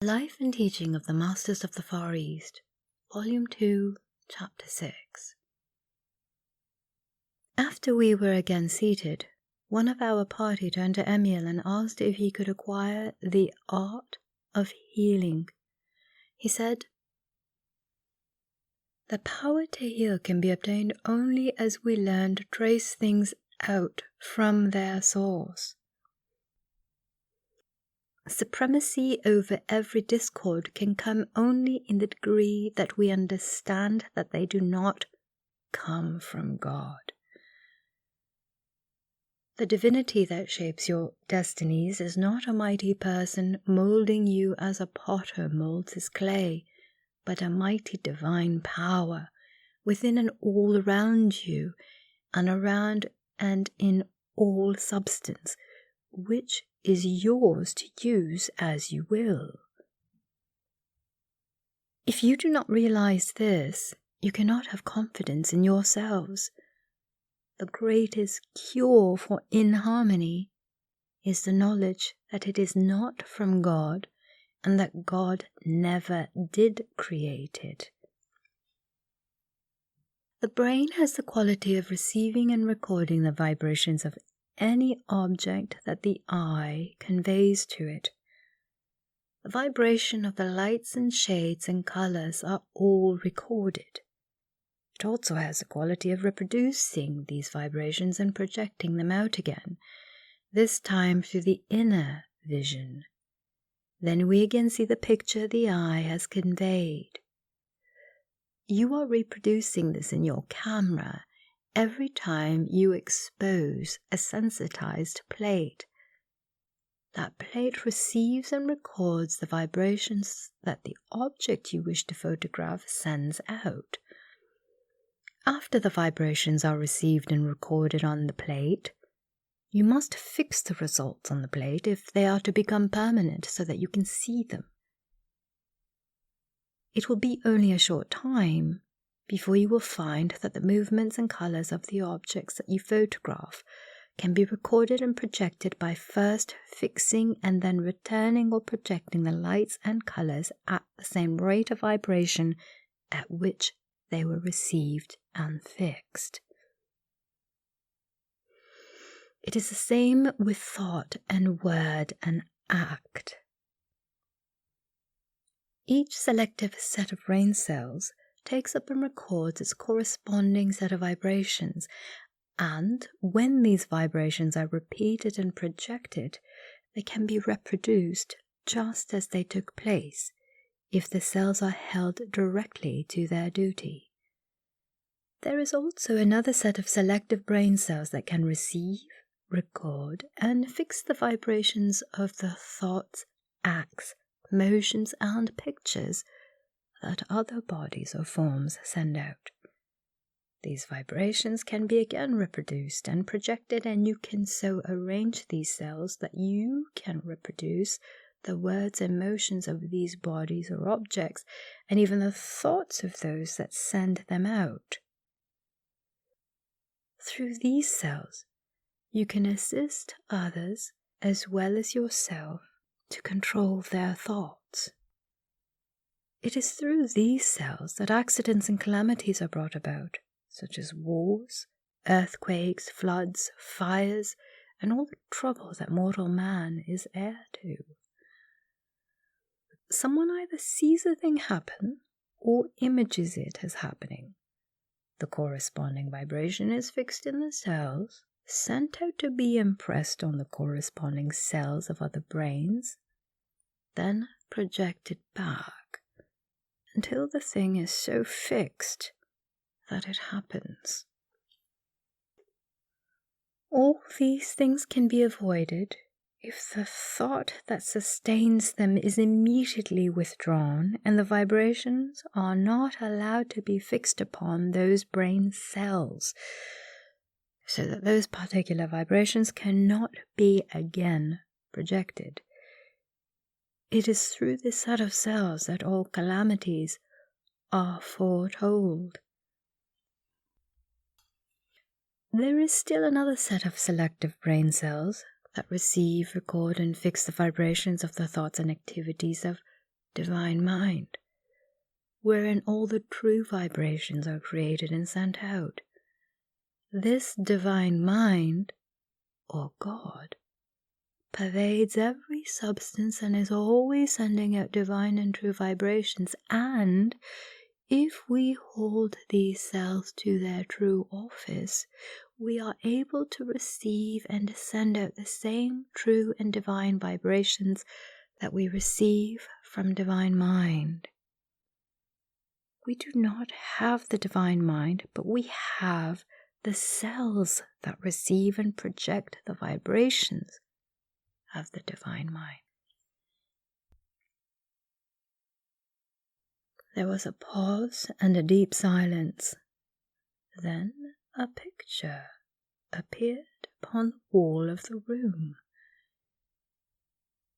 Life and Teaching of the Masters of the Far East, Volume 2, Chapter 6. After we were again seated, one of our party turned to Emil and asked if he could acquire the art of healing. He said, "The power to heal can be obtained only as we learn to trace things out from their source. Supremacy over every discord can come only in the degree that we understand that they do not come from God. The divinity that shapes your destinies is not a mighty person molding you as a potter molds his clay, but a mighty divine power within and all around you, and around and in all substance, which is yours to use as you will. If you do not realize this, you cannot have confidence in yourselves. The greatest cure for inharmony is the knowledge that it is not from God and that God never did create it. The brain has the quality of receiving and recording the vibrations of any object that the eye conveys to it. The vibration of the lights and shades and colors are all recorded. It also has the quality of reproducing these vibrations and projecting them out again, this time through the inner vision. Then we again see the picture the eye has conveyed. You are reproducing this in your camera every time you expose a sensitized plate. That plate receives and records the vibrations that the object you wish to photograph sends out. After the vibrations are received and recorded on the plate, you must fix the results on the plate if they are to become permanent so that you can see them. It will be only a short time before you will find that the movements and colors of the objects that you photograph can be recorded and projected by first fixing and then returning or projecting the lights and colors at the same rate of vibration at which they were received and fixed. It is the same with thought and word and act. Each selective set of brain cells takes up and records its corresponding set of vibrations, and when these vibrations are repeated and projected, they can be reproduced just as they took place if the cells are held directly to their duty. There is also another set of selective brain cells that can receive, record, and fix the vibrations of the thoughts, acts, motions, and pictures that other bodies or forms send out. These vibrations can be again reproduced and projected, and you can so arrange these cells that you can reproduce the words and motions of these bodies or objects, and even the thoughts of those that send them out. Through these cells, you can assist others as well as yourself to control their thoughts. It is through these cells that accidents and calamities are brought about, such as wars, earthquakes, floods, fires, and all the trouble that mortal man is heir to. Someone either sees a thing happen or images it as happening. The corresponding vibration is fixed in the cells, sent out to be impressed on the corresponding cells of other brains, then projected back until the thing is so fixed that it happens. All these things can be avoided if the thought that sustains them is immediately withdrawn and the vibrations are not allowed to be fixed upon those brain cells, so that those particular vibrations cannot be again projected. It is through this set of cells that all calamities are foretold. There is still another set of selective brain cells that receive, record, and fix the vibrations of the thoughts and activities of divine mind, wherein all the true vibrations are created and sent out. This divine mind, or God, pervades every substance and is always sending out divine and true vibrations, and if we hold these cells to their true office, we are able to receive and send out the same true and divine vibrations that we receive from divine mind. We do not have the divine mind, but we have the cells that receive and project the vibrations of the divine mind. There was a pause and a deep silence. Then a picture appeared upon the wall of the room.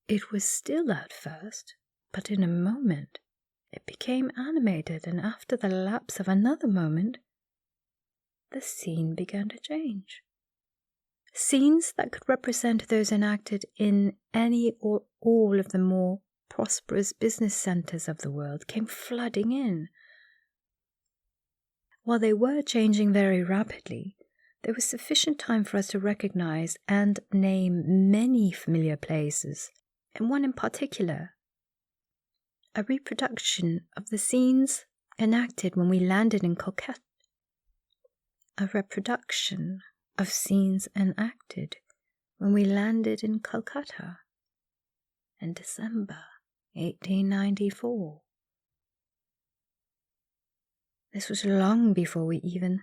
It was still at first, but in a moment it became animated, and after the lapse of another moment, the scene began to change. Scenes that could represent those enacted in any or all of the more prosperous business centers of the world came flooding in. While they were changing very rapidly, there was sufficient time for us to recognize and name many familiar places, and one in particular, a reproduction of the scenes enacted when we landed in Calcutta. A reproduction of scenes enacted when we landed in Calcutta in December 1894. This was long before we even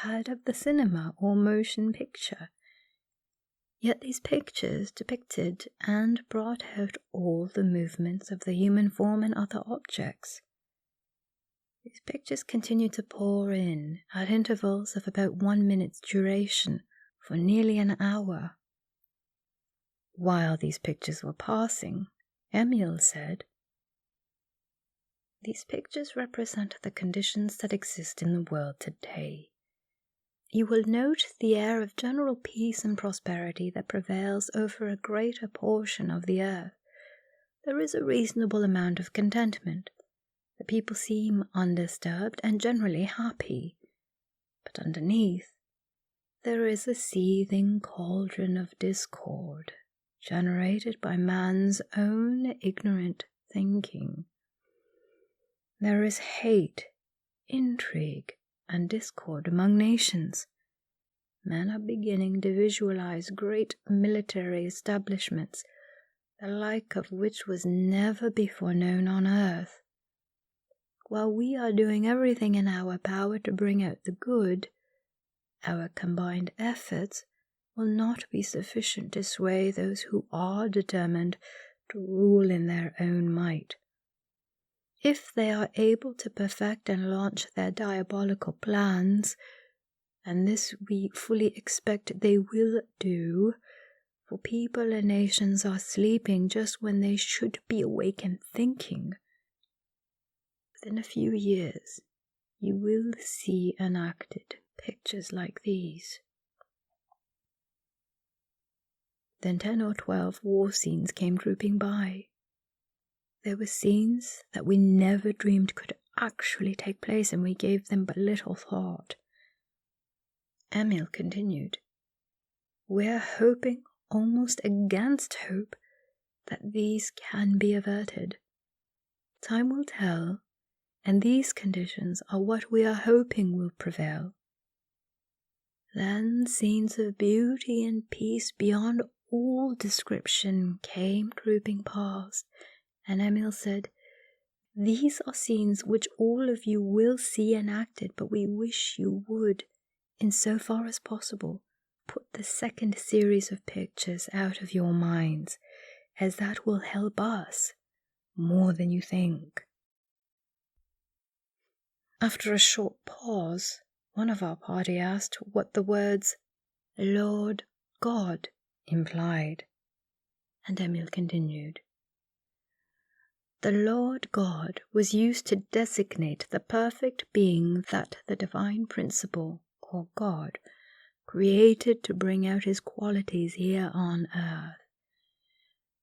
heard of the cinema or motion picture. Yet these pictures depicted and brought out all the movements of the human form and other objects. These pictures continued to pour in at intervals of about 1 minute's duration for nearly an hour. While these pictures were passing, Emil said, "These pictures represent the conditions that exist in the world today. You will note the air of general peace and prosperity that prevails over a greater portion of the earth. There is a reasonable amount of contentment. The people seem undisturbed and generally happy. But underneath, there is a seething cauldron of discord, generated by man's own ignorant thinking. There is hate, intrigue, and discord among nations. Men are beginning to visualize great military establishments, the like of which was never before known on earth. While we are doing everything in our power to bring out the good, our combined efforts will not be sufficient to sway those who are determined to rule in their own might. If they are able to perfect and launch their diabolical plans, and this we fully expect they will do, for people and nations are sleeping just when they should be awake and thinking, within a few years you will see enacted pictures like these. Then 10 or 12 war scenes came trooping by. There were scenes that we never dreamed could actually take place, and we gave them but little thought. Emil continued, "We are hoping, almost against hope, that these can be averted. Time will tell, and these conditions are what we are hoping will prevail. Then scenes of beauty and peace beyond all description came trooping past, and Emil said, 'These are scenes which all of you will see enacted, but we wish you would, in so far as possible, put the second series of pictures out of your minds, as that will help us more than you think.'" After a short pause, one of our party asked what the words "Lord God" implied, and Emil continued, "The Lord God was used to designate the perfect being that the divine principle, or God, created to bring out his qualities here on earth.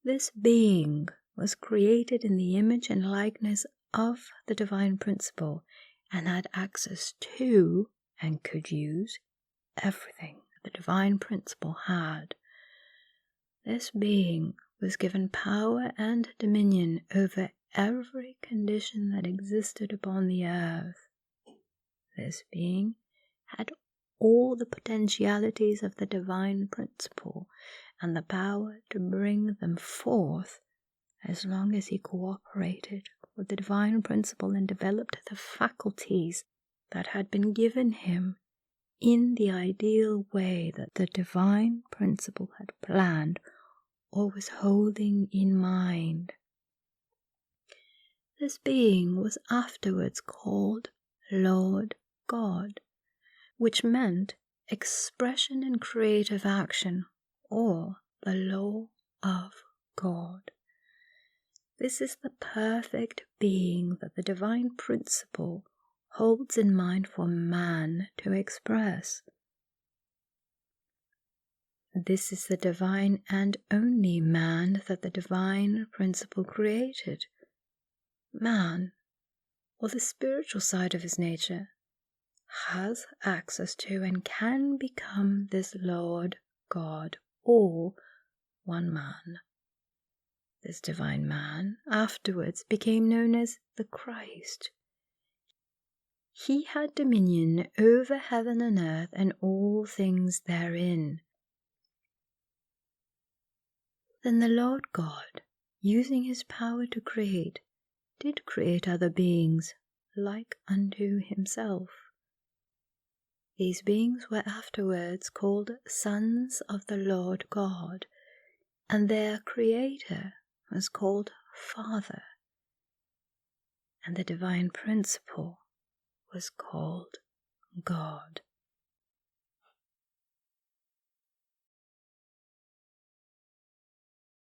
This being was created in the image and likeness of the divine principle and had access to and could use everything the divine principle had. This being was given power and dominion over every condition that existed upon the earth. This being had all the potentialities of the divine principle and the power to bring them forth as long as he cooperated with the divine principle and developed the faculties that had been given him in the ideal way that the divine principle had planned or was holding in mind. This being was afterwards called Lord God, which meant expression and creative action, or the law of God. This is the perfect being that the divine principle holds in mind for man to express. This is the divine and only man that the divine principle created. Man, or the spiritual side of his nature, has access to and can become this Lord God, or one man. This divine man afterwards became known as the Christ. He had dominion over heaven and earth and all things therein. Then the Lord God, using his power to create, did create other beings like unto himself. These beings were afterwards called sons of the Lord God, and their Creator was called Father, and the divine principle was called God.